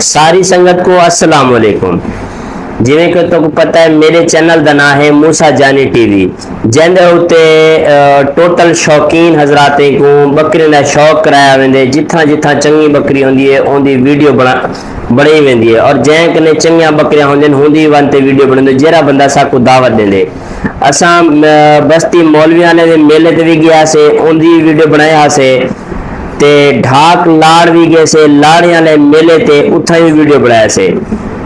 सारी संगत को अस्सलाम वालेकुम। जिवें कि तो पता है मेरे चैनल का नाम है मूसा जानी टीवी, जिंदे उत्ते टोटल शौकीन हजराते को बकरी का शौक कराया वेंदे। जिथा जिथा चंगी बकरी होंदी है उनकी वीडियो बनाई वेंदी है और जैं कने चंगियां बकरियां होंदिन हुंदी वन ते वीडियो बनदे। जेरा बंदा साकू दावत देंदे असां बस्ती मौलवियाने दे मेले ते भी गया से उनकी वीडियो बनाया से ते ढाक लाड़ भी गए से लाड़े वाले मेले ते उथा भी वीडियो बनाया से।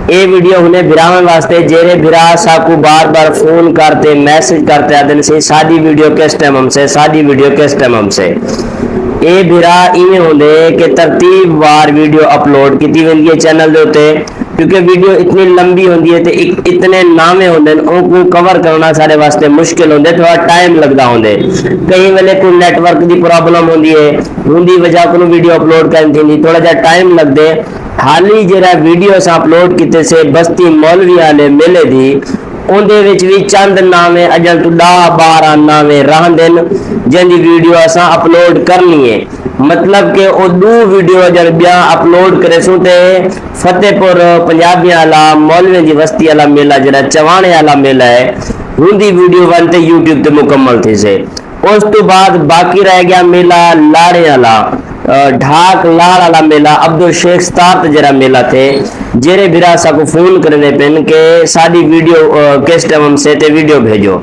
ये वीडियो उन्हें बिरावन वास्ते जेरे बिरा साकू बार बार फोन करते मैसेज करते आते से सादी वीडियो किस टाइम हमसे सादी वीडियो किस टाइम हमसे। ये बिरा इवें होंदे कि तरतीब वार वीडियो अपलोड की वेंदी है चैनल दे उत्ते, क्योंकि वीडियो इतनी लंबी होंदी है ते इतने नामे होंदे उनको कवर करना सारे वास्ते मुश्किल होंदे, थोड़ा टाइम लगदा होंदे। कई वेले कोई नेटवर्क की प्रॉब्लम होंदी है उनकी वजह को वीडियो अपलोड करनी थी थोड़ा जा टाइम लगदे। हाली जरा वीडियो अपलोड किते से बस्ती मौलवी वाले मेले दी उनदे विच भी चंद नामे अजल तो 10-12 नामे रहंदन जिंदी वीडियो असां अपलोड करनी है। मतलब कि वो दो वीडियो अजल ब्या अपलोड करे सो ते फतेहपुर पंजाबियां वाला मौलवी की बस्ती वाला मेला जरा चवाणे वाला मेला है उनकी वीडियो बनते यूट्यूब ते मुकम्मल थी से। उस तो बाद बाकी रह गया मेला लाड़े वाला ढाक लाड़ वाला मेला अब्दुल शेख स्टार जरा मेला थे जेरे बिरासा को फोन करने पेन के सादी वीडियो किस टाइम हमसे ते वीडियो भेजो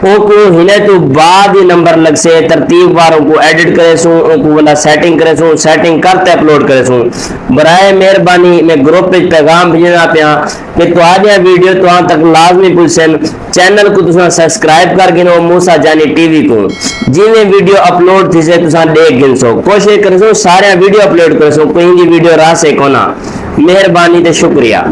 ओको हिने तो बाद ही नंबर लग से तरतीब वारों को एडिट करे सो ओको वाला सेटिंग करे सो सेटिंग करते अपलोड करे सो। बराए मेहरबानी मैं ग्रुप पे पैगाम भेजना पिया कि तुहाडिया वीडियो तुहां तक लाजमी पहुंचन। चैनल को तुसा सब्सक्राइब करके नो मूसा जानी टीवी को जिवें वीडियो अपलोड थी से तुसा देख गिन सो कोशिश करे सो सारे वीडियो अपलोड करे सो कोई वीडियो रह से कोना। मेहरबानी ते शुक्रिया।